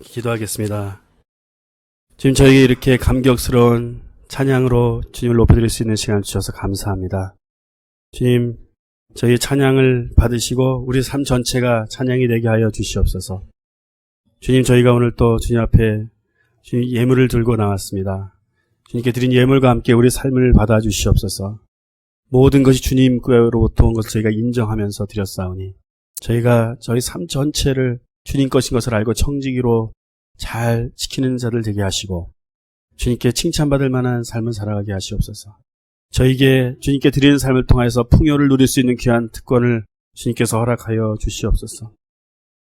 기도하겠습니다. 주님, 저에게 이렇게 감격스러운 찬양으로 주님을 높여드릴 수 있는 시간을 주셔서 감사합니다. 주님, 저희 찬양을 받으시고 우리 삶 전체가 찬양이 되게 하여 주시옵소서. 주님, 저희가 오늘 또 주님 앞에 주님 예물을 들고 나왔습니다. 주님께 드린 예물과 함께 우리 삶을 받아주시옵소서. 모든 것이 주님께로부터 온 것을 저희가 인정하면서 드렸사오니 저희가 저희 삶 전체를 주님 것인 것을 알고 청지기로 잘 지키는 자들 되게 하시고 주님께 칭찬받을 만한 삶을 살아가게 하시옵소서. 저에게 주님께 드리는 삶을 통해서 풍요를 누릴 수 있는 귀한 특권을 주님께서 허락하여 주시옵소서.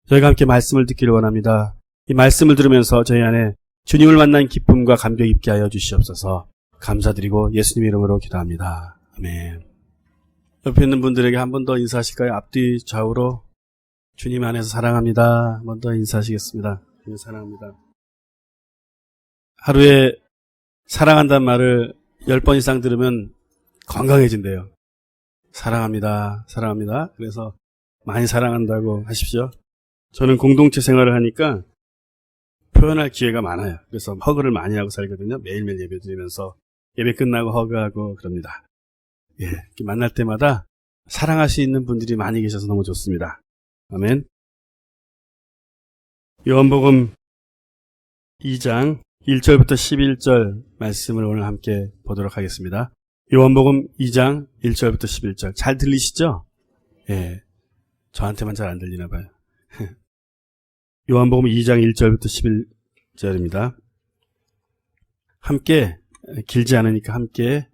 저희가 함께 말씀을 듣기를 원합니다. 이 말씀을 들으면서 저희 안에 주님을 만난 기쁨과 감격 있게 하여 주시옵소서. 감사드리고 예수님 이름으로 기도합니다. 아멘. 옆에 있는 분들에게 한 번 더 인사하실까요? 앞뒤 좌우로 주님 안에서 사랑합니다. 한 번 더 인사하시겠습니다. 주님 사랑합니다. 하루에 사랑한다는 말을 10번 이상 들으면 건강해진대요. 사랑합니다. 사랑합니다. 그래서 많이 사랑한다고 하십시오. 저는 공동체 생활을 하니까 표현할 기회가 많아요. 그래서 허그를 많이 하고 살거든요. 매일매일 예배 드리면서 예배 끝나고 허그하고 그럽니다. 예, 이렇게 만날 때마다 사랑할 수 있는 분들이 많이 계셔서 너무 좋습니다. 아멘. 요한복음 2장 1절부터 11절 말씀을 오늘 함께 보도록 하겠습니다. 요한복음 2장 1절부터 11절 잘 들리시죠? 예, 저한테만 잘 안 들리나 봐요. 요한복음 2장 1절부터 11절입니다. 함께 길지 않으니까 함께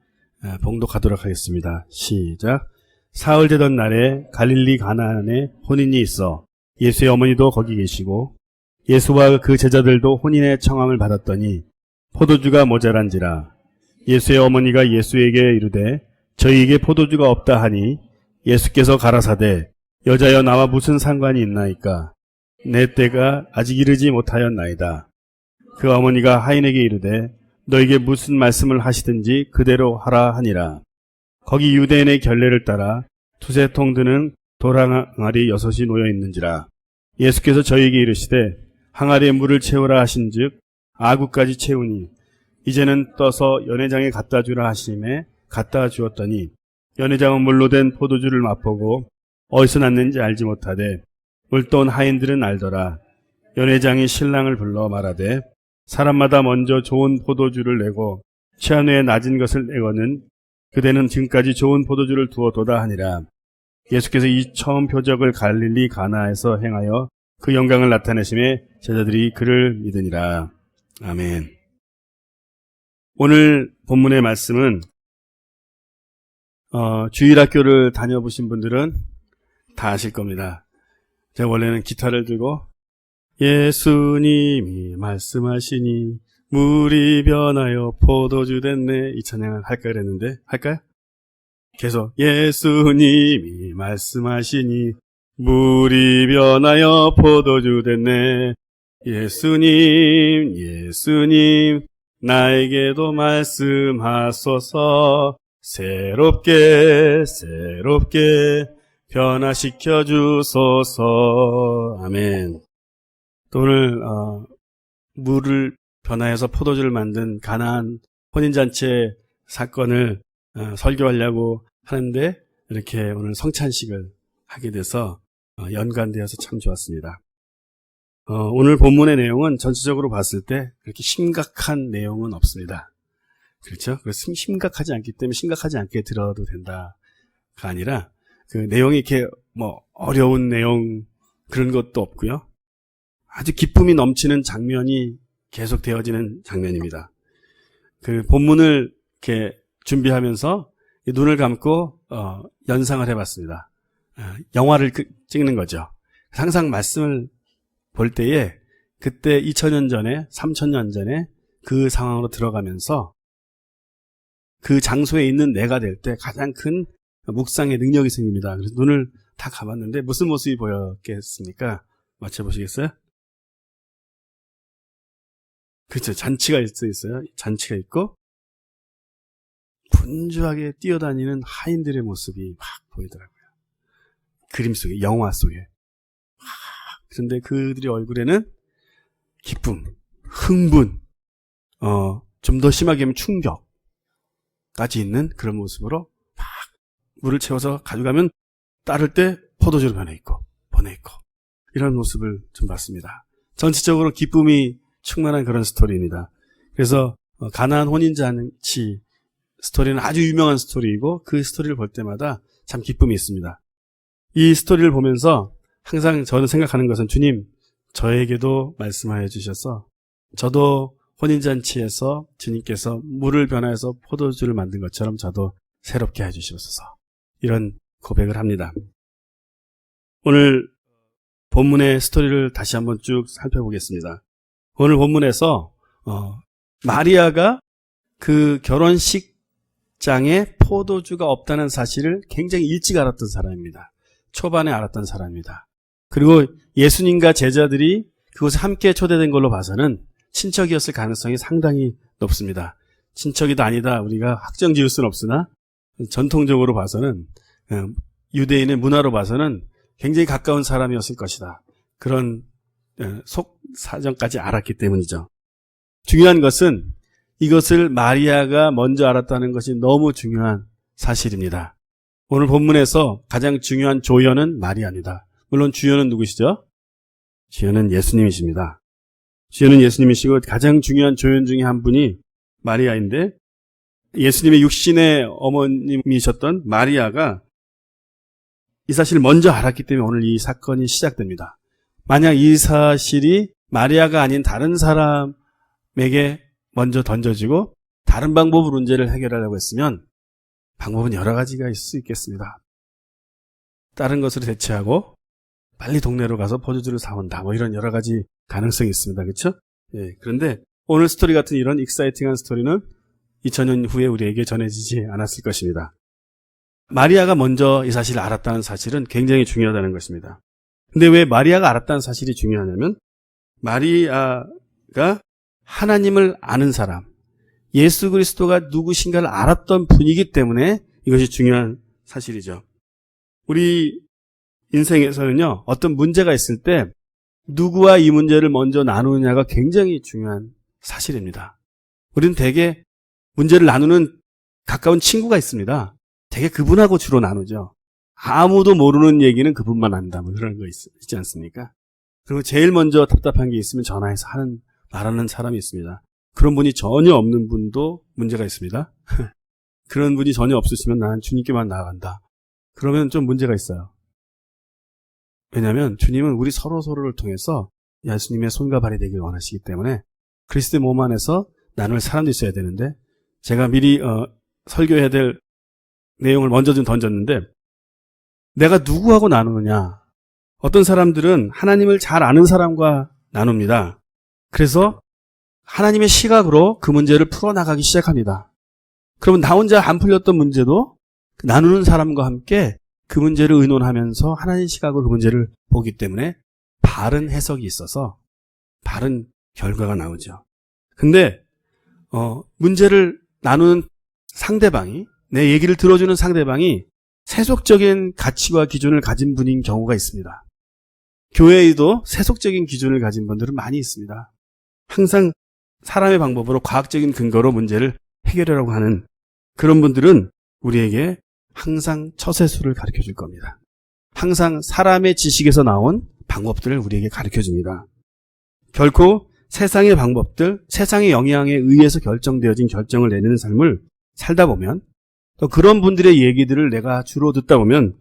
봉독하도록 하겠습니다. 시작. 사흘 되던 날에 갈릴리 가나안에 혼인이 있어 예수의 어머니도 거기 계시고 예수와 그 제자들도 혼인의 청함을 받았더니 포도주가 모자란지라. 예수의 어머니가 예수에게 이르되 저희에게 포도주가 없다 하니 예수께서 가라사대 여자여 나와 무슨 상관이 있나이까. 내 때가 아직 이르지 못하였나이다. 그 어머니가 하인에게 이르되 너에게 무슨 말씀을 하시든지 그대로 하라 하니라. 거기 유대인의 결례를 따라 두세 통 드는 돌항아리 6이 놓여 있는지라. 예수께서 저희에게 이르시되 항아리에 물을 채우라 하신즉 아구까지 채우니 이제는 떠서 연회장에 갖다 주라 하심에 갖다 주었더니 연회장은 물로 된 포도주를 맛보고 어디서 났는지 알지 못하되 물떠온 하인들은 알더라. 연회장이 신랑을 불러 말하되 사람마다 먼저 좋은 포도주를 내고 취한 후에 낮은 것을 내거는 그대는 지금까지 좋은 포도주를 두어도다 하니라. 예수께서 이 처음 표적을 갈릴리 가나에서 행하여 그 영광을 나타내심에 제자들이 그를 믿으니라. 아멘. 오늘 본문의 말씀은 주일학교를 다녀보신 분들은 다 아실 겁니다. 제가 원래는 기타를 들고 예수님이 말씀하시니 물이 변하여 포도주 됐네 이 찬양을 할까 그랬는데 할까요? 계속 예수님이 말씀하시니 물이 변하여 포도주 됐네. 예수님 나에게도 말씀하소서. 새롭게 변화시켜 주소서. 아멘. 또 오늘 물을 변화해서 포도주를 만든 가나안 혼인잔치 사건을 설교하려고 하는데 이렇게 오늘 성찬식을 하게 돼서 연관되어서 참 좋았습니다. 오늘 본문의 내용은 전체적으로 봤을 때 그렇게 심각한 내용은 없습니다. 그렇죠? 그래서 심각하지 않기 때문에 심각하지 않게 들어도 된다가 아니라 그 내용이 이렇게 어려운 내용 그런 것도 없고요. 아주 기쁨이 넘치는 장면이 계속 되어지는 장면입니다. 그 본문을 이렇게 준비하면서 눈을 감고 연상을 해봤습니다. 영화를 찍는 거죠. 항상 말씀을 볼 때에 그때 2000년 전에 3000년 전에 그 상황으로 들어가면서 그 장소에 있는 내가 될 때 가장 큰 묵상의 능력이 생깁니다. 그래서 눈을 다 감았는데 무슨 모습이 보였겠습니까? 맞춰보시겠어요? 그렇죠. 잔치가 있어요. 잔치가 있고 분주하게 뛰어다니는 하인들의 모습이 막 보이더라고요. 그림 속에, 영화 속에. 그런데 그들의 얼굴에는 기쁨, 흥분, 좀 더 심하게 하면 충격까지 있는 그런 모습으로 막 물을 채워서 가져가면 따를 때 포도주로 번에 있고 이런 모습을 좀 봤습니다. 전체적으로 기쁨이 충만한 그런 스토리입니다. 그래서 가나안 혼인잔치 스토리는 아주 유명한 스토리이고 그 스토리를 볼 때마다 참 기쁨이 있습니다. 이 스토리를 보면서 항상 저는 생각하는 것은 주님 저에게도 말씀하여 주셔서 저도 혼인잔치에서 주님께서 물을 변화해서 포도주를 만든 것처럼 저도 새롭게 해주시옵소서 이런 고백을 합니다. 오늘 본문의 스토리를 다시 한번 쭉 살펴보겠습니다. 오늘 본문에서 마리아가 그 결혼식장에 포도주가 없다는 사실을 굉장히 일찍 알았던 사람입니다. 초반에 알았던 사람입니다. 그리고 예수님과 제자들이 그곳에 함께 초대된 걸로 봐서는 친척이었을 가능성이 상당히 높습니다. 친척이다 아니다 우리가 확정 지을 수는 없으나 전통적으로 봐서는 유대인의 문화로 봐서는 굉장히 가까운 사람이었을 것이다. 그런 속 사정까지 알았기 때문이죠. 중요한 것은 이것을 마리아가 먼저 알았다는 것이 너무 중요한 사실입니다. 오늘 본문에서 가장 중요한 조연은 마리아입니다. 물론 주연은 누구시죠? 주연은 예수님이십니다. 주연은 예수님이시고 가장 중요한 조연 중에 한 분이 마리아인데 예수님의 육신의 어머님이셨던 마리아가 이 사실을 먼저 알았기 때문에 오늘 이 사건이 시작됩니다. 만약 이 사실이 마리아가 아닌 다른 사람에게 먼저 던져지고 다른 방법으로 문제를 해결하려고 했으면 방법은 여러 가지가 있을 수 있겠습니다. 다른 것으로 대체하고 빨리 동네로 가서 포도주를 사온다. 이런 여러 가지 가능성이 있습니다. 그렇죠? 예, 그런데 오늘 스토리 같은 이런 익사이팅한 스토리는 2000년 후에 우리에게 전해지지 않았을 것입니다. 마리아가 먼저 이 사실을 알았다는 사실은 굉장히 중요하다는 것입니다. 근데 왜 마리아가 알았다는 사실이 중요하냐면 마리아가 하나님을 아는 사람, 예수 그리스도가 누구신가를 알았던 분이기 때문에 이것이 중요한 사실이죠. 우리 인생에서는요, 어떤 문제가 있을 때 누구와 이 문제를 먼저 나누느냐가 굉장히 중요한 사실입니다. 우리는 대개 문제를 나누는 가까운 친구가 있습니다. 대개 그분하고 주로 나누죠. 아무도 모르는 얘기는 그분만 안다. 그런 거 있지 않습니까? 그리고 제일 먼저 답답한 게 있으면 전화해서 말하는 사람이 있습니다. 그런 분이 전혀 없는 분도 문제가 있습니다. 그런 분이 전혀 없으시면 나는 주님께만 나아간다. 그러면 좀 문제가 있어요. 왜냐하면 주님은 우리 서로를 통해서 예수님의 손과 발이 되길 원하시기 때문에 그리스도의 몸 안에서 나눌 사람도 있어야 되는데 제가 미리 설교해야 될 내용을 먼저 좀 던졌는데 내가 누구하고 나누느냐. 어떤 사람들은 하나님을 잘 아는 사람과 나눕니다. 그래서 하나님의 시각으로 그 문제를 풀어나가기 시작합니다. 그러면 나 혼자 안 풀렸던 문제도 나누는 사람과 함께 그 문제를 의논하면서 하나님 시각으로 그 문제를 보기 때문에 바른 해석이 있어서 바른 결과가 나오죠. 근데 문제를 나누는 상대방이 내 얘기를 들어주는 상대방이 세속적인 가치와 기준을 가진 분인 경우가 있습니다. 교회에도 세속적인 기준을 가진 분들은 많이 있습니다. 항상 사람의 방법으로 과학적인 근거로 문제를 해결하려고 하는 그런 분들은 우리에게 항상 처세술을 가르쳐 줄 겁니다. 항상 사람의 지식에서 나온 방법들을 우리에게 가르쳐 줍니다. 결코 세상의 방법들, 세상의 영향에 의해서 결정되어진 결정을 내리는 삶을 살다 보면 또 그런 분들의 얘기들을 내가 주로 듣다 보면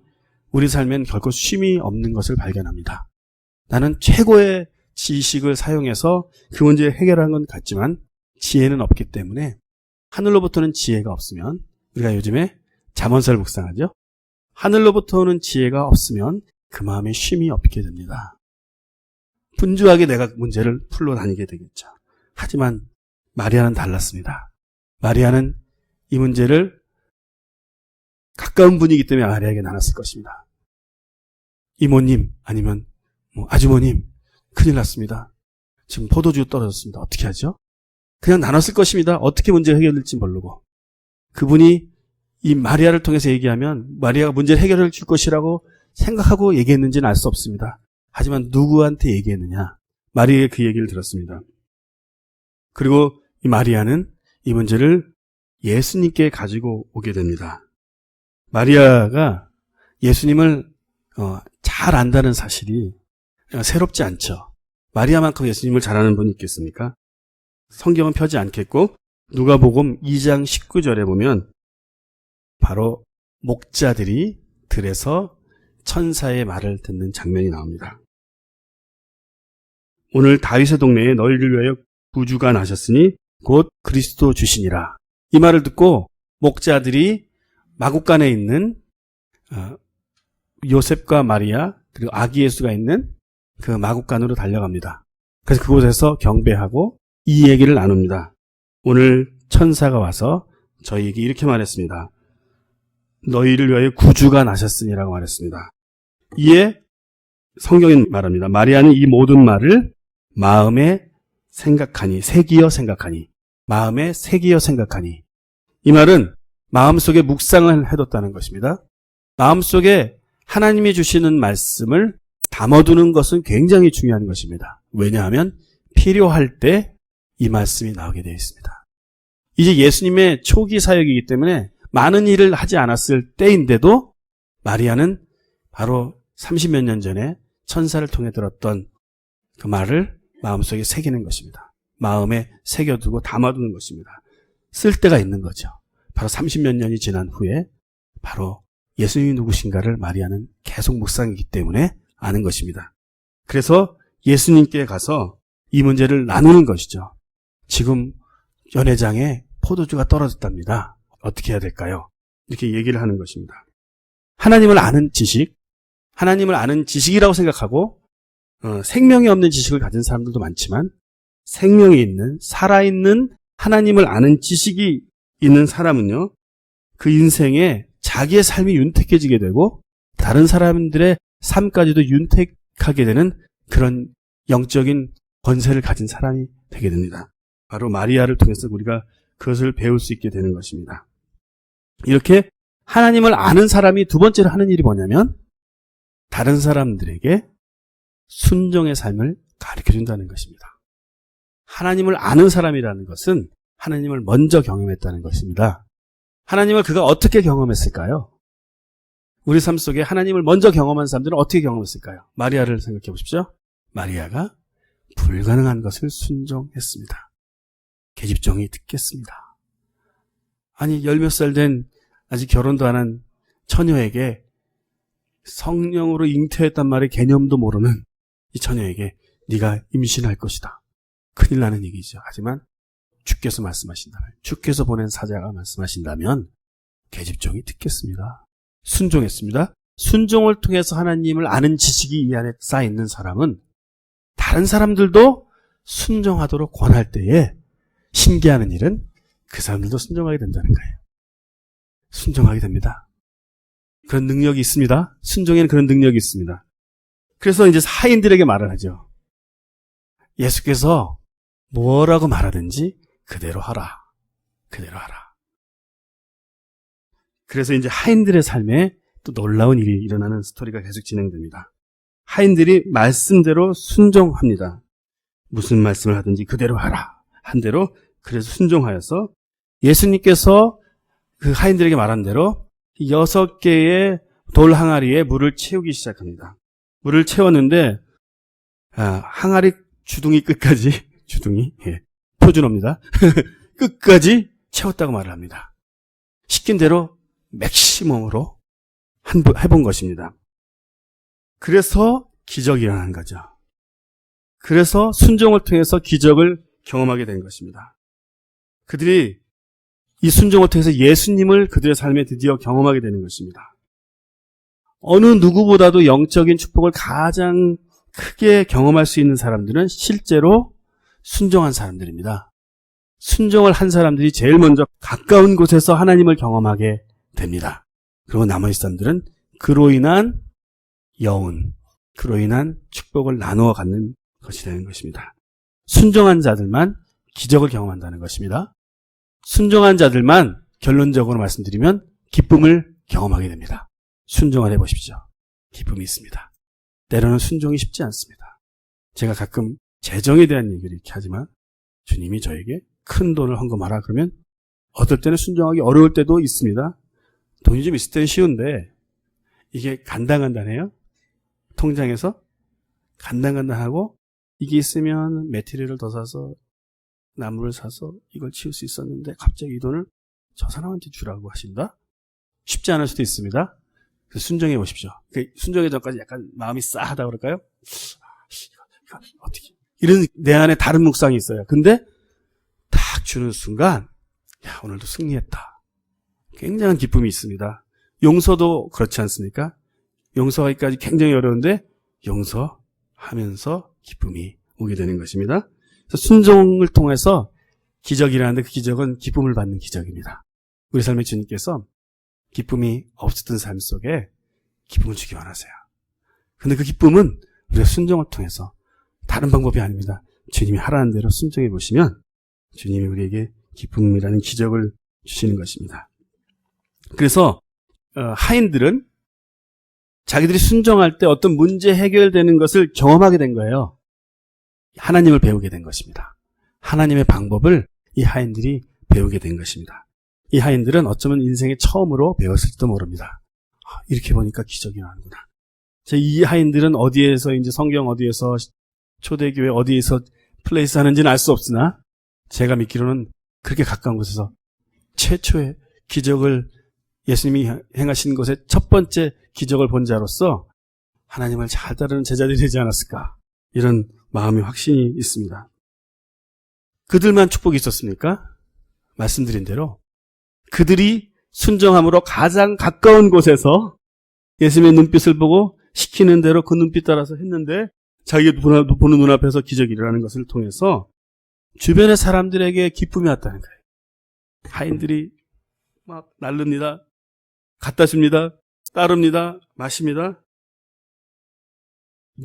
우리 삶엔 결코 쉼이 없는 것을 발견합니다. 나는 최고의 지식을 사용해서 그 문제를 해결한 건 같지만 지혜는 없기 때문에 하늘로부터 오는 지혜가 없으면 우리가 요즘에 잠언서를 묵상하죠. 하늘로부터 오는 지혜가 없으면 그 마음에 쉼이 없게 됩니다. 분주하게 내가 문제를 풀러 다니게 되겠죠. 하지만 마리아는 달랐습니다. 마리아는 이 문제를 가까운 분이기 때문에 마리아에게 나눴을 것입니다. 이모님 아니면 아주머님 큰일 났습니다. 지금 포도주 떨어졌습니다. 어떻게 하죠? 그냥 나눴을 것입니다. 어떻게 문제가 해결될지 모르고. 그분이 이 마리아를 통해서 얘기하면 마리아가 문제를 해결해 줄 것이라고 생각하고 얘기했는지는 알 수 없습니다. 하지만 누구한테 얘기했느냐? 마리아의 그 얘기를 들었습니다. 그리고 이 마리아는 이 문제를 예수님께 가지고 오게 됩니다. 마리아가 예수님을 잘 안다는 사실이 새롭지 않죠. 마리아만큼 예수님을 잘 아는 분이 있겠습니까? 성경은 펴지 않겠고 누가복음 2장 19절에 보면 바로 목자들이 들에서 천사의 말을 듣는 장면이 나옵니다. 오늘 다윗의 동네에 너희를 위하여 구주가 나셨으니 곧 그리스도 주시니라. 이 말을 듣고 목자들이 마국간에 있는 요셉과 마리아 그리고 아기 예수가 있는 그 마국간으로 달려갑니다. 그래서 그곳에서 경배하고 이 얘기를 나눕니다. 오늘 천사가 와서 저희에게 이렇게 말했습니다. 너희를 위하여 구주가 나셨으니라고 말했습니다. 이에 성경이 말합니다. 마리아는 이 모든 말을 마음에 생각하니, 새기어 생각하니, 마음에 새기어 생각하니. 이 말은 마음속에 묵상을 해뒀다는 것입니다. 마음속에 하나님이 주시는 말씀을 담아두는 것은 굉장히 중요한 것입니다. 왜냐하면 필요할 때 이 말씀이 나오게 되어 있습니다. 이제 예수님의 초기 사역이기 때문에 많은 일을 하지 않았을 때인데도 마리아는 바로 30몇 년 전에 천사를 통해 들었던 그 말을 마음속에 새기는 것입니다. 마음에 새겨두고 담아두는 것입니다. 쓸 때가 있는 거죠. 바로 30몇 년이 지난 후에 바로 예수님이 누구신가를 마리아는 계속 묵상이기 때문에 아는 것입니다. 그래서 예수님께 가서 이 문제를 나누는 것이죠. 지금 연회장에 포도주가 떨어졌답니다. 어떻게 해야 될까요? 이렇게 얘기를 하는 것입니다. 하나님을 아는 지식, 하나님을 아는 지식이라고 생각하고 생명이 없는 지식을 가진 사람들도 많지만 생명이 있는, 살아있는 하나님을 아는 지식이 있는 사람은요, 그 인생에 자기의 삶이 윤택해지게 되고 다른 사람들의 삶까지도 윤택하게 되는 그런 영적인 권세를 가진 사람이 되게 됩니다. 바로 마리아를 통해서 우리가 그것을 배울 수 있게 되는 것입니다. 이렇게 하나님을 아는 사람이 두 번째로 하는 일이 뭐냐면 다른 사람들에게 순종의 삶을 가르쳐준다는 것입니다. 하나님을 아는 사람이라는 것은 하나님을 먼저 경험했다는 것입니다. 하나님을 그가 어떻게 경험했을까요? 우리 삶 속에 하나님을 먼저 경험한 사람들은 어떻게 경험했을까요? 마리아를 생각해 보십시오. 마리아가 불가능한 것을 순종했습니다. 계집종이 듣겠습니다. 아니, 10몇 살 된 아직 결혼도 안 한 처녀에게 성령으로 잉태했단 말의 개념도 모르는 이 처녀에게 네가 임신할 것이다. 큰일 나는 얘기죠. 하지만 주께서 말씀하신다면, 주께서 보낸 사자가 말씀하신다면 계집종이 듣겠습니다. 순종했습니다. 순종을 통해서 하나님을 아는 지식이 이 안에 쌓여있는 사람은 다른 사람들도 순종하도록 권할 때에 신기하는 일은 그 사람들도 순종하게 된다는 거예요. 순종하게 됩니다. 그런 능력이 있습니다. 순종에는 그런 능력이 있습니다. 그래서 이제 하인들에게 말을 하죠. 예수께서 뭐라고 말하든지 그대로 하라. 그대로 하라. 그래서 이제 하인들의 삶에 또 놀라운 일이 일어나는 스토리가 계속 진행됩니다. 하인들이 말씀대로 순종합니다. 무슨 말씀을 하든지 그대로 하라. 한 대로 그래서 순종하여서 예수님께서 그 하인들에게 말한 대로 6개의 돌 항아리에 물을 채우기 시작합니다. 물을 채웠는데 항아리 주둥이 끝까지 표준어입니다. 끝까지 채웠다고 말을 합니다. 시킨 대로 맥시멈으로 해본 것입니다. 그래서 기적이 일어난 거죠. 그래서 순종을 통해서 기적을 경험하게 된 것입니다. 그들이 이 순종을 통해서 예수님을 그들의 삶에 드디어 경험하게 되는 것입니다. 어느 누구보다도 영적인 축복을 가장 크게 경험할 수 있는 사람들은 실제로 순종한 사람들입니다. 순종을 한 사람들이 제일 먼저 가까운 곳에서 하나님을 경험하게 됩니다. 그리고 나머지 사람들은 그로 인한 여운, 그로 인한 축복을 나누어 갖는 것이 되는 것입니다. 순종한 자들만 기적을 경험한다는 것입니다. 순종한 자들만 결론적으로 말씀드리면 기쁨을 경험하게 됩니다. 순종을 해보십시오. 기쁨이 있습니다. 때로는 순종이 쉽지 않습니다. 제가 가끔 재정에 대한 얘기를 이렇게 하지만 주님이 저에게 큰 돈을 헌금하라 그러면 어떨 때는 순종하기 어려울 때도 있습니다. 돈이 좀 있을 때는 쉬운데 이게 간당간당해요. 통장에서 간당간당하고 이게 있으면 매트리를 더 사서 나무를 사서 이걸 치울 수 있었는데 갑자기 이 돈을 저 사람한테 주라고 하신다? 쉽지 않을 수도 있습니다. 그래서 순종해 보십시오. 순종의 전까지 약간 마음이 싸하다 그럴까요? 이거 어떻게 이런 내 안에 다른 묵상이 있어요. 근데 딱 주는 순간 야, 오늘도 승리했다. 굉장한 기쁨이 있습니다. 용서도 그렇지 않습니까? 용서하기까지 굉장히 어려운데 용서하면서 기쁨이 오게 되는 것입니다. 그래서 순종을 통해서 기적이라는데 그 기적은 기쁨을 받는 기적입니다. 우리 삶의 주님께서 기쁨이 없었던 삶 속에 기쁨을 주기 원하세요. 근데 그 기쁨은 우리가 순종을 통해서 다른 방법이 아닙니다. 주님이 하라는 대로 순종해 보시면 주님이 우리에게 기쁨이라는 기적을 주시는 것입니다. 그래서 하인들은 자기들이 순종할 때 어떤 문제 해결되는 것을 경험하게 된 거예요. 하나님을 배우게 된 것입니다. 하나님의 방법을 이 하인들이 배우게 된 것입니다. 이 하인들은 어쩌면 인생의 처음으로 배웠을지도 모릅니다. 이렇게 보니까 기적이 나는구나. 이 하인들은 어디에서 이제 성경 어디에서 초대교회 어디에서 플레이스 하는지는 알 수 없으나 제가 믿기로는 그렇게 가까운 곳에서 최초의 기적을 예수님이 행하신 것의 첫 번째 기적을 본 자로서 하나님을 잘 따르는 제자들이 되지 않았을까 이런 마음의 확신이 있습니다. 그들만 축복이 있었습니까? 말씀드린 대로 그들이 순종함으로 가장 가까운 곳에서 예수님의 눈빛을 보고 시키는 대로 그 눈빛 따라서 했는데 자기가 보는 눈앞에서 기적이 일어나는 것을 통해서 주변의 사람들에게 기쁨이 왔다는 거예요. 하인들이 막 날릅니다. 갖다 줍니다. 따릅니다. 마십니다.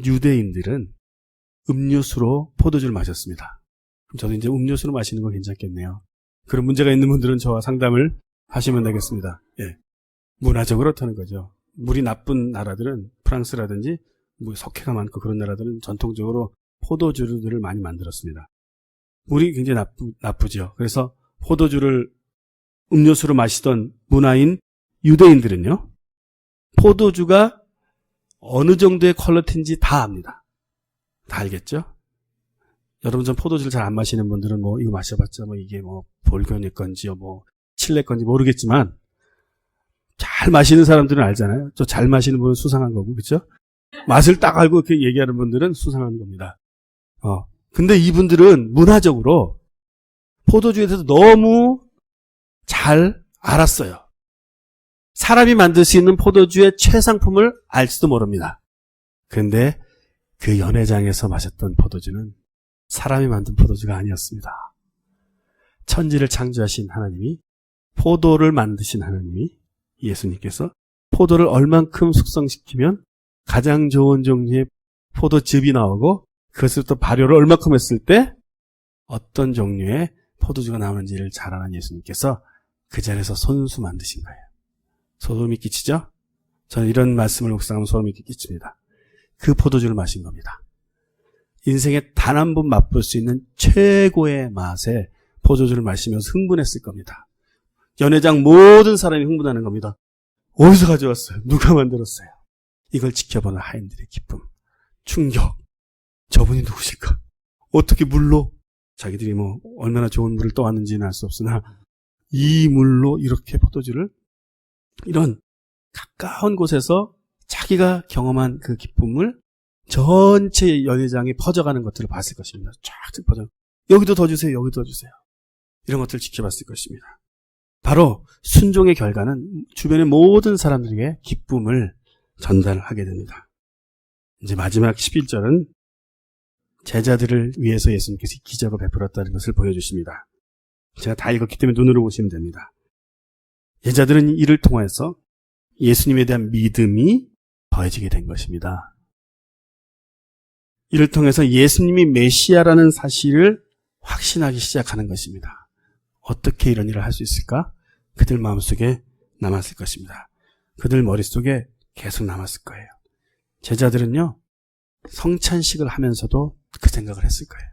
유대인들은 음료수로 포도주를 마셨습니다. 그럼 저도 이제 음료수로 마시는 건 괜찮겠네요. 그런 문제가 있는 분들은 저와 상담을 하시면 되겠습니다. 예. 문화적으로 그렇다는 거죠. 물이 나쁜 나라들은 프랑스라든지 석회가 많고 그런 나라들은 전통적으로 포도주를 많이 만들었습니다. 물이 굉장히 나쁘죠. 그래서 포도주를 음료수로 마시던 문화인 유대인들은요, 포도주가 어느 정도의 퀄리티인지 다 압니다. 다 알겠죠? 여러분 전 포도주를 잘 안 마시는 분들은 이거 마셔봤자 이게 볼교네 건지요, 칠레 건지 모르겠지만 잘 마시는 사람들은 알잖아요. 저 잘 마시는 분은 수상한 거고, 그렇죠? 맛을 딱 알고 이렇게 얘기하는 분들은 수상한 겁니다. 근데 이분들은 문화적으로 포도주에 대해서 너무 잘 알았어요. 사람이 만들 수 있는 포도주의 최상품을 알지도 모릅니다. 그런데 그 연회장에서 마셨던 포도주는 사람이 만든 포도주가 아니었습니다. 천지를 창조하신 하나님이, 포도를 만드신 하나님이, 예수님께서 포도를 얼만큼 숙성시키면 가장 좋은 종류의 포도즙이 나오고 그것을 또 발효를 얼마큼 했을 때 어떤 종류의 포도주가 나오는지를 잘 아는 예수님께서 그 자리에서 손수 만드신 거예요. 소름이 끼치죠? 저는 이런 말씀을 묵상하면 소름이 끼칩니다. 그 포도주를 마신 겁니다. 인생에 단 한 번 맛볼 수 있는 최고의 맛의 포도주를 마시면서 흥분했을 겁니다. 연회장 모든 사람이 흥분하는 겁니다. 어디서 가져왔어요? 누가 만들었어요? 이걸 지켜보는 하인들의 기쁨, 충격. 저분이 누구실까? 어떻게 물로? 자기들이 얼마나 좋은 물을 떠왔는지는 알 수 없으나 이 물로 이렇게 포도주를 이런 가까운 곳에서 자기가 경험한 그 기쁨을 전체 연회장에 퍼져가는 것들을 봤을 것입니다. 쫙 퍼져. 여기도 더 주세요. 여기도 더 주세요. 이런 것들을 지켜봤을 것입니다. 바로 순종의 결과는 주변의 모든 사람들에게 기쁨을 전달하게 됩니다. 이제 마지막 11절은 제자들을 위해서 예수님께서 기적을 베풀었다는 것을 보여주십니다. 제가 다 읽었기 때문에 눈으로 보시면 됩니다. 제자들은 이를 통해서 예수님에 대한 믿음이 더해지게 된 것입니다. 이를 통해서 예수님이 메시아라는 사실을 확신하기 시작하는 것입니다. 어떻게 이런 일을 할 수 있을까? 그들 마음속에 남았을 것입니다. 그들 머릿속에 계속 남았을 거예요. 제자들은요, 성찬식을 하면서도 그 생각을 했을 거예요.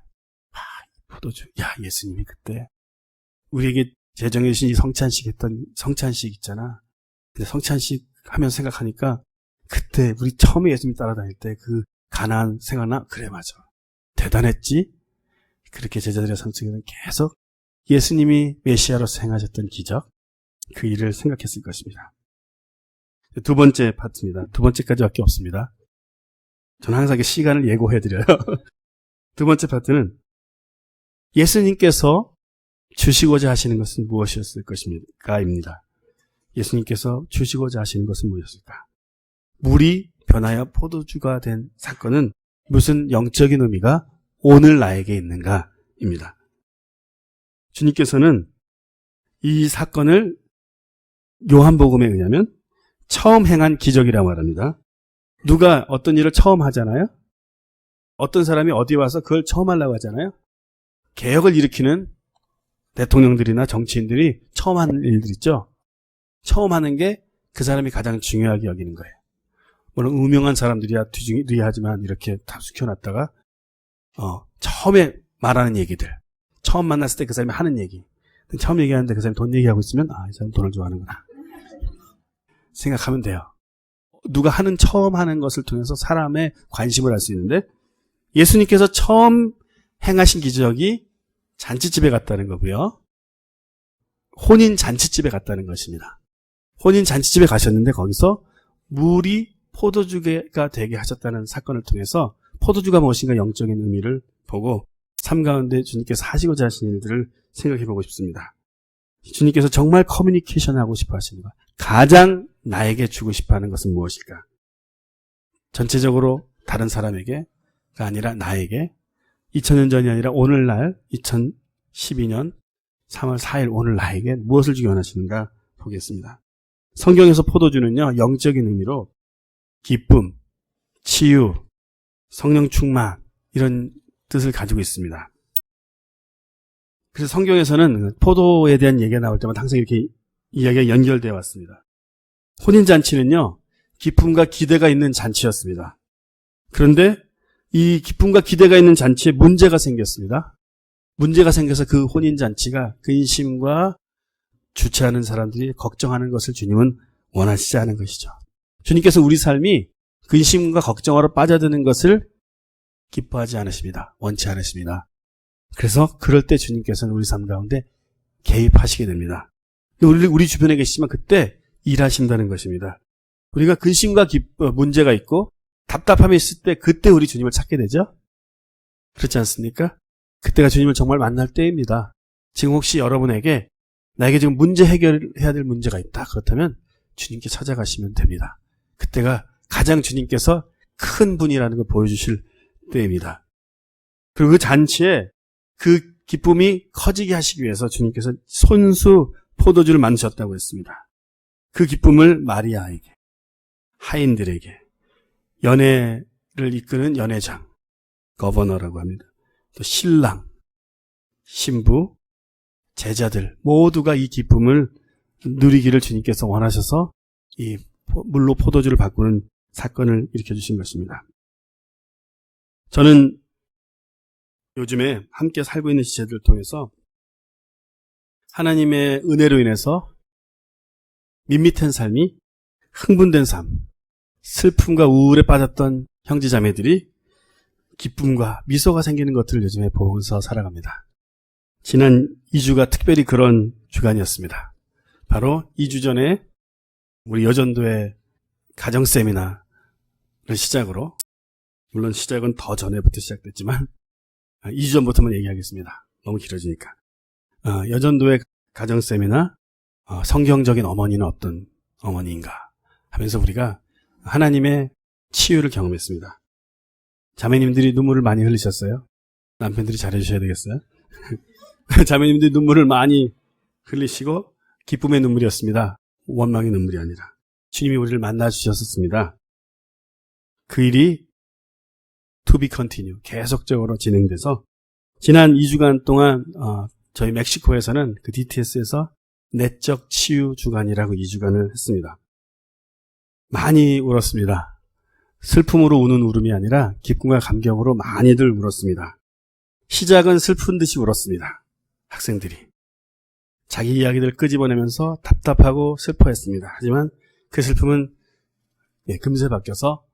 포도주. 야, 예수님이 그때 우리에게 제정해 주신 이 성찬식 했던 성찬식 있잖아. 근데 성찬식 하면 생각하니까 그때 우리 처음에 예수님 따라다닐 때 그 가나안 생각나? 그래, 맞아. 대단했지? 그렇게 제자들의 상속에는 계속 예수님이 메시아로서 행하셨던 기적, 그 일을 생각했을 것입니다. 두 번째 파트입니다. 두 번째까지밖에 없습니다. 저는 항상 시간을 예고해드려요. 두 번째 파트는 예수님께서 주시고자 하시는 것은 무엇이었을 것입니까?입니다. 예수님께서 주시고자 하시는 것은 무엇이었을까? 물이 변하여 포도주가 된 사건은 무슨 영적인 의미가 오늘 나에게 있는가입니다. 주님께서는 이 사건을 요한복음에 의하면 처음 행한 기적이라고 말합니다. 누가 어떤 일을 처음 하잖아요? 어떤 사람이 어디 와서 그걸 처음 하려고 하잖아요? 개혁을 일으키는 대통령들이나 정치인들이 처음 하는 일들 있죠? 처음 하는 게 그 사람이 가장 중요하게 여기는 거예요. 물론 유명한 사람들이야 뒤하지만 이렇게 다 숙여놨다가 처음에 말하는 얘기들, 처음 만났을 때 그 사람이 하는 얘기, 처음 얘기하는데 그 사람이 돈 얘기하고 있으면 이 사람 돈을 좋아하는구나 생각하면 돼요. 누가 처음 하는 것을 통해서 사람의 관심을 알 수 있는데 예수님께서 처음 행하신 기적이 잔치집에 갔다는 거고요. 혼인 잔치집에 갔다는 것입니다. 혼인 잔치집에 가셨는데 거기서 물이 포도주가 되게 하셨다는 사건을 통해서 포도주가 무엇인가 영적인 의미를 보고 삶 가운데 주님께서 하시고자 하시는 일들을 생각해 보고 싶습니다. 주님께서 정말 커뮤니케이션하고 싶어 하시는 것, 가장 나에게 주고 싶어 하는 것은 무엇일까? 전체적으로 다른 사람에게가 아니라 나에게 2000년 전이 아니라 오늘날 2012년 3월 4일 오늘 나에게 무엇을 주기 원하시는가 보겠습니다. 성경에서 포도주는요, 영적인 의미로 기쁨, 치유, 성령 충만 이런 뜻을 가지고 있습니다. 그래서 성경에서는 포도에 대한 얘기가 나올 때마다 항상 이렇게 이야기가 연결되어 왔습니다. 혼인잔치는요, 기쁨과 기대가 있는 잔치였습니다. 그런데 이 기쁨과 기대가 있는 잔치에 문제가 생겼습니다. 문제가 생겨서 그 혼인잔치가 근심과 주최하는 사람들이 걱정하는 것을 주님은 원하시지 않은 것이죠. 주님께서 우리 삶이 근심과 걱정으로 빠져드는 것을 기뻐하지 않으십니다. 원치 않으십니다. 그래서 그럴 때 주님께서는 우리 삶 가운데 개입하시게 됩니다. 우리 주변에 계시지만 그때 일하신다는 것입니다. 우리가 근심과 문제가 있고 답답함이 있을 때 그때 우리 주님을 찾게 되죠? 그렇지 않습니까? 그때가 주님을 정말 만날 때입니다. 지금 혹시 여러분에게 나에게 지금 문제 해결해야 될 문제가 있다. 그렇다면 주님께 찾아가시면 됩니다. 그때가 가장 주님께서 큰 분이라는 걸 보여주실 때입니다. 그리고 그 잔치에 그 기쁨이 커지게 하시기 위해서 주님께서 손수 포도주를 만드셨다고 했습니다. 그 기쁨을 마리아에게, 하인들에게, 연애를 이끄는 연회장, 거버너라고 합니다. 또 신랑, 신부, 제자들 모두가 이 기쁨을 누리기를 주님께서 원하셔서 이 물로 포도주를 바꾸는 사건을 일으켜주신 것입니다. 저는 요즘에 함께 살고 있는 지체들을 통해서 하나님의 은혜로 인해서 밋밋한 삶이 흥분된 삶, 슬픔과 우울에 빠졌던 형제자매들이 기쁨과 미소가 생기는 것들을 요즘에 보면서 살아갑니다. 지난 2주가 특별히 그런 주간이었습니다. 바로 2주 전에 우리 여전도의 가정세미나를 시작으로, 물론 시작은 더 전에부터 시작됐지만 2주 전부터만 얘기하겠습니다. 너무 길어지니까. 여전도의 가정세미나, 성경적인 어머니는 어떤 어머니인가 하면서 우리가 하나님의 치유를 경험했습니다. 자매님들이 눈물을 많이 흘리셨어요? 남편들이 잘해주셔야 되겠어요? 자매님들이 눈물을 많이 흘리시고 기쁨의 눈물이었습니다. 원망의 눈물이 아니라 주님이 우리를 만나주셨었습니다. 그 일이 to be continue, 계속적으로 진행돼서 지난 2주간 동안 저희 멕시코에서는 그 DTS에서 내적 치유 주간이라고 2주간을 했습니다. 많이 울었습니다. 슬픔으로 우는 울음이 아니라 기쁨과 감격으로 많이들 울었습니다. 시작은 슬픈 듯이 울었습니다. 학생들이. 자기 이야기를 끄집어내면서 답답하고 슬퍼했습니다. 하지만 그 슬픔은 금세 바뀌어서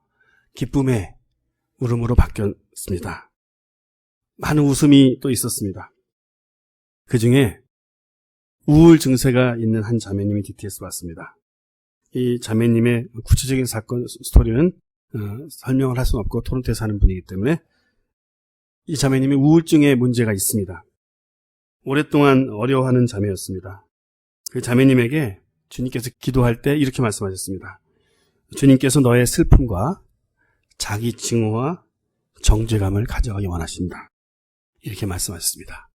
기쁨의 울음으로 바뀌었습니다. 많은 웃음이 또 있었습니다. 그 중에 우울 증세가 있는 한 자매님이 DTS 왔습니다. 이 자매님의 구체적인 사건 스토리는 설명을 할 수는 없고 토론토에 사는 분이기 때문에 이 자매님이 우울증에 문제가 있습니다. 오랫동안 어려워하는 자매였습니다. 그 자매님에게 주님께서 기도할 때 이렇게 말씀하셨습니다. 주님께서 너의 슬픔과 자기 증오와 정죄감을 가져가기 원하십니다. 이렇게 말씀하셨습니다.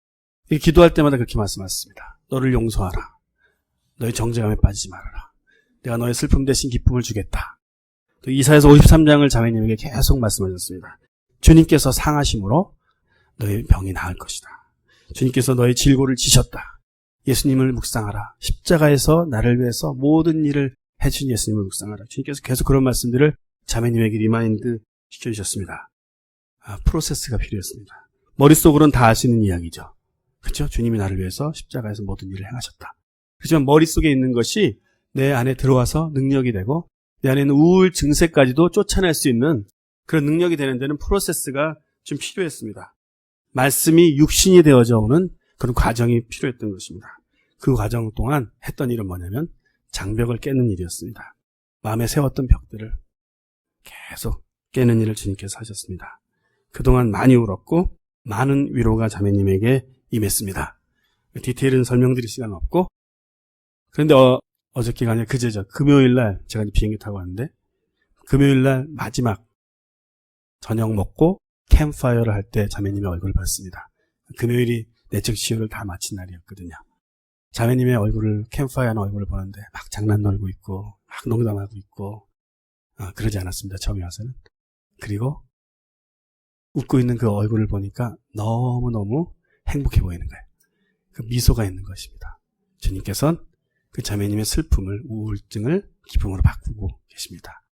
기도할 때마다 그렇게 말씀하셨습니다. 너를 용서하라. 너의 정죄감에 빠지지 말아라. 내가 너의 슬픔 대신 기쁨을 주겠다. 또 이사야서 53장을 자매님에게 계속 말씀하셨습니다. 주님께서 상하심으로 너의 병이 나을 것이다. 주님께서 너의 질고를 지셨다. 예수님을 묵상하라. 십자가에서 나를 위해서 모든 일을 해주신 예수님을 묵상하라. 주님께서 계속 그런 말씀들을 자매님에게 리마인드 시켜주셨습니다. 프로세스가 필요했습니다. 머릿속으로는 다 아시는 이야기죠. 그렇죠? 주님이 나를 위해서 십자가에서 모든 일을 행하셨다. 그렇지만 머릿속에 있는 것이 내 안에 들어와서 능력이 되고 내 안에 있는 우울 증세까지도 쫓아낼 수 있는 그런 능력이 되는 데는 프로세스가 좀 필요했습니다. 말씀이 육신이 되어져 오는 그런 과정이 필요했던 것입니다. 그 과정 동안 했던 일은 뭐냐면 장벽을 깨는 일이었습니다. 마음에 세웠던 벽들을 계속 깨는 일을 주님께서 하셨습니다. 그동안 많이 울었고 많은 위로가 자매님에게 임했습니다. 디테일은 설명드릴 시간은 없고 그런데 어저께가 아니라 그제죠. 금요일날 제가 비행기 타고 왔는데 금요일날 마지막 저녁 먹고 캠파이어를 할 때 자매님의 얼굴을 봤습니다. 금요일이 내적 치유를 다 마친 날이었거든요. 자매님의 얼굴을 캠파이어하는 얼굴을 보는데 막 장난 놀고 있고 막 농담하고 있고 그러지 않았습니다. 처음에 와서는. 그리고 웃고 있는 그 얼굴을 보니까 너무너무 행복해 보이는 거예요. 그 미소가 있는 것입니다. 주님께서는 그 자매님의 슬픔을 우울증을 기쁨으로 바꾸고 계십니다.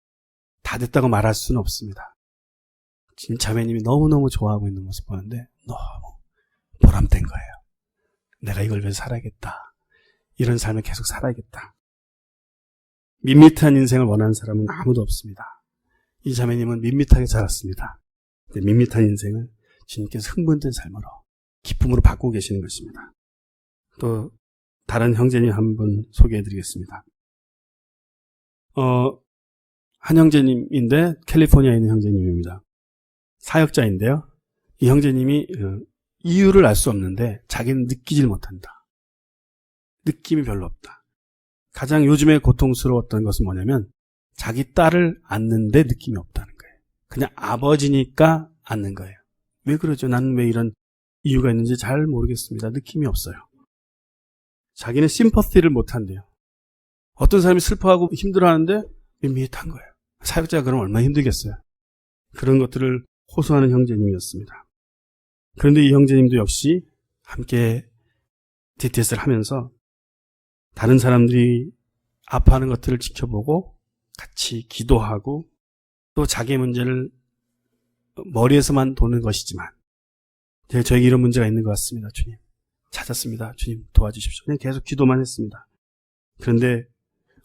다 됐다고 말할 수는 없습니다. 지금 자매님이 너무너무 좋아하고 있는 모습 보는데 너무 보람된 거예요. 내가 이걸 위해서 살아야겠다. 이런 삶을 계속 살아야겠다. 밋밋한 인생을 원하는 사람은 아무도 없습니다. 이 자매님은 밋밋하게 자랐습니다. 밋밋한 인생을 주님께서 흥분된 삶으로 기쁨으로 바꾸고 계시는 것입니다. 또 다른 형제님 한 분 소개해드리겠습니다. 한 형제님인데 캘리포니아에 있는 형제님입니다. 사역자인데요. 이 형제님이 이유를 알 수 없는데 자기는 느끼질 못한다. 느낌이 별로 없다. 가장 요즘에 고통스러웠던 것은 뭐냐면 자기 딸을 안는데 느낌이 없다는 거예요. 그냥 아버지니까 안는 거예요. 왜 그러죠? 나는 왜 이런 이유가 있는지 잘 모르겠습니다. 느낌이 없어요. 자기는 심퍼티를 못한대요. 어떤 사람이 슬퍼하고 힘들어하는데 밋밋한 거예요. 사역자가 그럼 얼마나 힘들겠어요. 그런 것들을 호소하는 형제님이었습니다. 그런데 이 형제님도 역시 함께 DTS를 하면서 다른 사람들이 아파하는 것들을 지켜보고 같이 기도하고 또 자기의 문제를 머리에서만 도는 것이지만 저에게 이런 문제가 있는 것 같습니다. 주님 찾았습니다. 주님 도와주십시오. 그냥 계속 기도만 했습니다. 그런데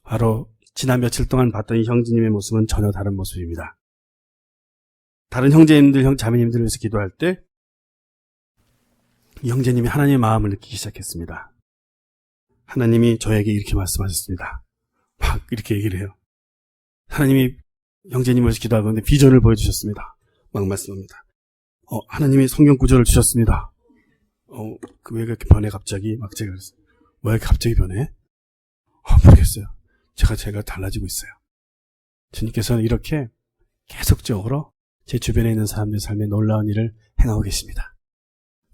바로 지난 며칠 동안 봤던 이 형제님의 모습은 전혀 다른 모습입니다. 다른 형제님들, 자매님들을 위해서 기도할 때 이 형제님이 하나님의 마음을 느끼기 시작했습니다. 하나님이 저에게 이렇게 말씀하셨습니다. 막 이렇게 얘기를 해요. 하나님이 형제님을 위해서 기도하고 있는데 비전을 보여주셨습니다. 막 말씀합니다. 하나님이 성경 구절을 주셨습니다. 왜 그렇게 변해 갑자기? 막 제가 그랬어요. 왜 이렇게 갑자기 변해? 모르겠어요. 제가 달라지고 있어요. 주님께서는 이렇게 계속적으로 제 주변에 있는 사람들의 삶에 놀라운 일을 행하고 계십니다.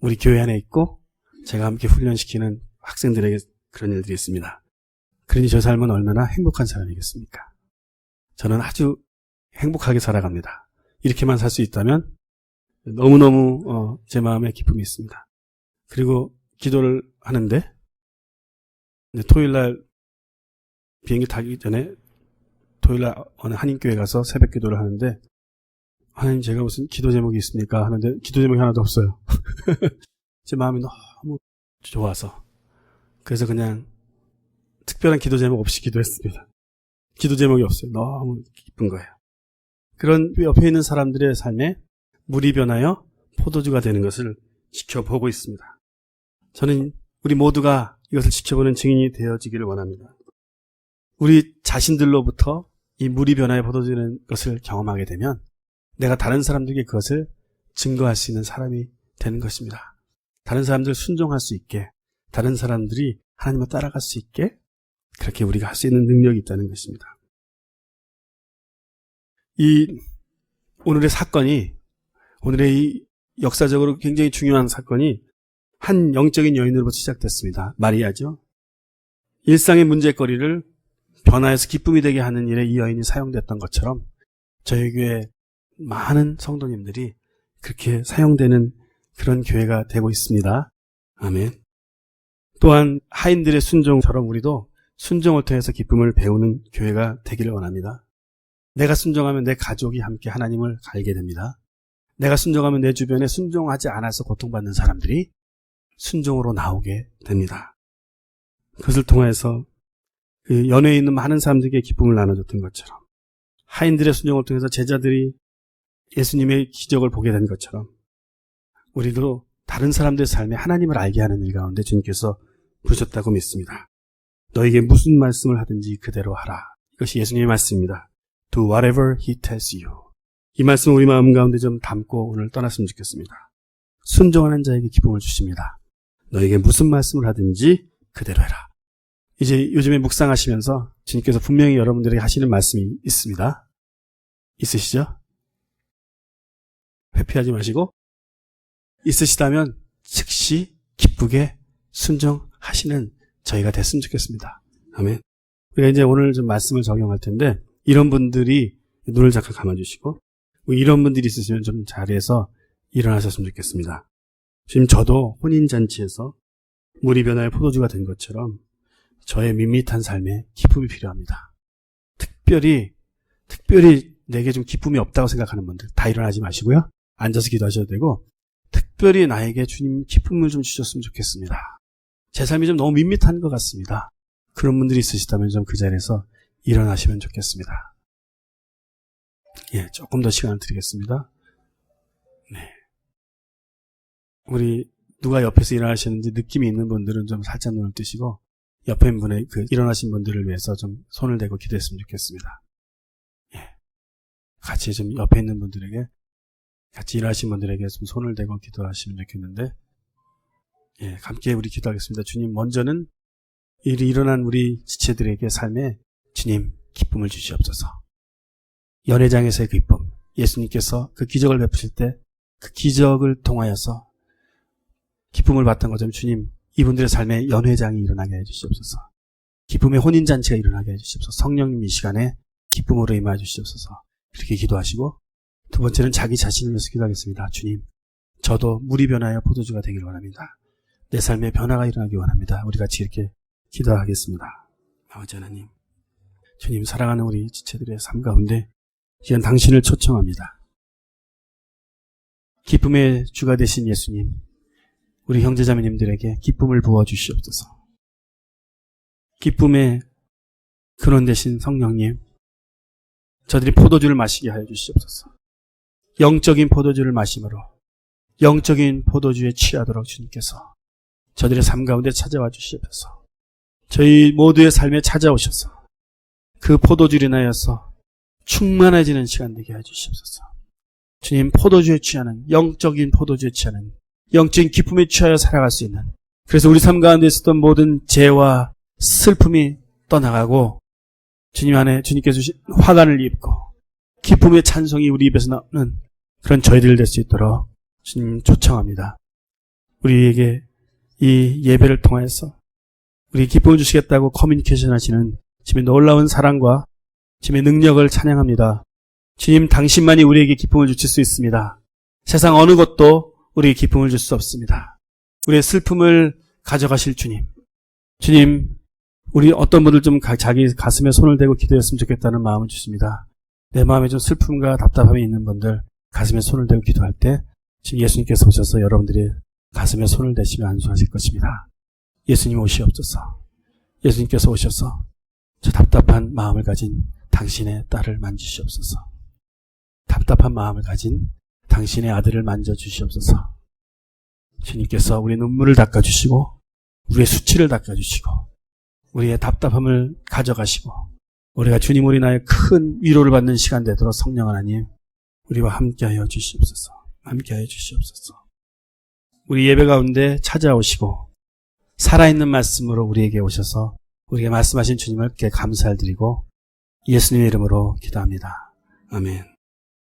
우리 교회 안에 있고 제가 함께 훈련시키는 학생들에게 그런 일들이 있습니다. 그러니 저 삶은 얼마나 행복한 사람이겠습니까? 저는 아주 행복하게 살아갑니다. 이렇게만 살 수 있다면 너무너무 제 마음에 기쁨이 있습니다. 그리고 기도를 하는데 토요일날 비행기 타기 전에 토요일날 어느 한인교회 가서 새벽 기도를 하는데 하나님 제가 무슨 기도 제목이 있습니까? 하는데 기도 제목이 하나도 없어요. 제 마음이 너무 좋아서 그래서 그냥 특별한 기도 제목 없이 기도했습니다. 기도 제목이 없어요. 너무 기쁜 거예요. 그런 옆에 있는 사람들의 삶에 물이 변하여 포도주가 되는 것을 지켜보고 있습니다. 저는 우리 모두가 이것을 지켜보는 증인이 되어지기를 원합니다. 우리 자신들로부터 이 물이 변하여 포도주가 되는 것을 경험하게 되면 내가 다른 사람들에게 그것을 증거할 수 있는 사람이 되는 것입니다. 다른 사람들 순종할 수 있게, 다른 사람들이 하나님을 따라갈 수 있게 그렇게 우리가 할 수 있는 능력이 있다는 것입니다. 오늘의 사건이, 오늘의 이 역사적으로 굉장히 중요한 사건이 한 영적인 여인으로부터 시작됐습니다. 마리아죠. 일상의 문제거리를 변화해서 기쁨이 되게 하는 일에 이 여인이 사용됐던 것처럼 저희 교회 많은 성도님들이 그렇게 사용되는 그런 교회가 되고 있습니다. 아멘. 또한 하인들의 순종처럼 우리도 순종을 통해서 기쁨을 배우는 교회가 되기를 원합니다. 내가 순종하면 내 가족이 함께 하나님을 알게 됩니다. 내가 순종하면 내 주변에 순종하지 않아서 고통받는 사람들이 순종으로 나오게 됩니다. 그것을 통해서 그 연회에 있는 많은 사람들에게 기쁨을 나눠줬던 것처럼 하인들의 순종을 통해서 제자들이 예수님의 기적을 보게 된 것처럼 우리도 다른 사람들의 삶에 하나님을 알게 하는 일 가운데 주님께서 부르셨다고 믿습니다. 너에게 무슨 말씀을 하든지 그대로 하라. 이것이 예수님의 말씀입니다. Do whatever he tells you. 이 말씀을 우리 마음 가운데 좀 담고 오늘 떠났으면 좋겠습니다. 순종하는 자에게 기쁨을 주십니다. 너에게 무슨 말씀을 하든지 그대로 해라. 이제 요즘에 묵상하시면서 주님께서 분명히 여러분들에게 하시는 말씀이 있습니다. 있으시죠? 회피하지 마시고 있으시다면 즉시 기쁘게 순종하시는 저희가 됐으면 좋겠습니다. 아멘. 우리가 이제 오늘 좀 말씀을 적용할 텐데 이런 분들이 눈을 잠깐 감아주시고 이런 분들이 있으시면 좀 자리에서 일어나셨으면 좋겠습니다. 지금 저도 혼인잔치에서 물이 변하여 포도주가 된 것처럼 저의 밋밋한 삶에 기쁨이 필요합니다. 특별히 내게 좀 기쁨이 없다고 생각하는 분들 다 일어나지 마시고요. 앉아서 기도하셔도 되고 특별히 나에게 주님 기쁨을 좀 주셨으면 좋겠습니다. 제 삶이 좀 너무 밋밋한 것 같습니다. 그런 분들이 있으시다면 좀 그 자리에서 일어나시면 좋겠습니다. 예, 조금 더 시간을 드리겠습니다. 네. 우리 누가 옆에서 일어나시는지 느낌이 있는 분들은 좀 살짝 눈을 뜨시고 옆에 분의 그 일어나신 분들을 위해서 좀 손을 대고 기도했으면 좋겠습니다. 예. 같이 좀 옆에 있는 분들에게 같이 일하신 분들에게 좀 손을 대고 기도하시면 좋겠는데 예, 함께 우리 기도하겠습니다. 주님, 먼저는 일어난 우리 지체들에게 삶에 주님 기쁨을 주시옵소서. 연회장에서의 기쁨, 예수님께서 그 기적을 베푸실 때 그 기적을 통하여서 기쁨을 받던 것처럼 주님, 이분들의 삶에 연회장이 일어나게 해주시옵소서. 기쁨의 혼인잔치가 일어나게 해주시옵소서. 성령님 이 시간에 기쁨으로 임하여 주시옵소서. 그렇게 기도하시고 두 번째는 자기 자신을 위해서 기도하겠습니다. 주님, 저도 물이 변하여 포도주가 되기를 원합니다. 내 삶에 변화가 일어나기 원합니다. 우리 같이 이렇게 기도하겠습니다. 아버지 하나님, 주님 사랑하는 우리 지체들의 삶 가운데 이건 당신을 초청합니다. 기쁨의 주가 되신 예수님, 우리 형제자매님들에게 기쁨을 부어주시옵소서. 기쁨의 근원 되신 성령님, 저들이 포도주를 마시게 하여 주시옵소서. 영적인 포도주를 마심으로 영적인 포도주에 취하도록 주님께서 저들의 삶 가운데 찾아와 주시옵소서. 저희 모두의 삶에 찾아오셔서 그 포도주를 인하여서 충만해지는 시간 되게 해주시옵소서. 주님, 포도주에 취하는, 영적인 포도주에 취하는, 영적인 기쁨에 취하여 살아갈 수 있는, 그래서 우리 삶 가운데 있었던 모든 죄와 슬픔이 떠나가고 주님 안에 주님께서 주신 화관을 입고 기쁨의 찬송이 우리 입에서 나오는 그런 저희들 될 수 있도록 주님 초청합니다. 우리에게 이 예배를 통해서 우리 기쁨을 주시겠다고 커뮤니케이션 하시는 주님의 놀라운 사랑과 주님의 능력을 찬양합니다. 주님, 당신만이 우리에게 기쁨을 주실 수 있습니다. 세상 어느 것도 우리에게 기쁨을 줄 수 없습니다. 우리의 슬픔을 가져가실 주님. 주님, 우리 어떤 분들 좀 자기 가슴에 손을 대고 기도했으면 좋겠다는 마음을 주십니다. 내 마음에 좀 슬픔과 답답함이 있는 분들 가슴에 손을 대고 기도할 때 지금 예수님께서 오셔서 여러분들이 가슴에 손을 대시며 안수하실 것입니다. 예수님 오시옵소서. 예수님께서 오셔서 저 답답한 마음을 가진 당신의 딸을 만지시옵소서. 답답한 마음을 가진 당신의 아들을 만져주시옵소서. 주님께서 우리의 눈물을 닦아주시고 우리의 수치를 닦아주시고 우리의 답답함을 가져가시고 우리가 주님 우리 나의 큰 위로를 받는 시간 되도록 성령 하나님 우리와 함께하여 주시옵소서. 함께하여 주시옵소서. 우리 예배 가운데 찾아오시고 살아있는 말씀으로 우리에게 오셔서 우리에게 말씀하신 주님께 감사를 드리고 예수님의 이름으로 기도합니다. 아멘.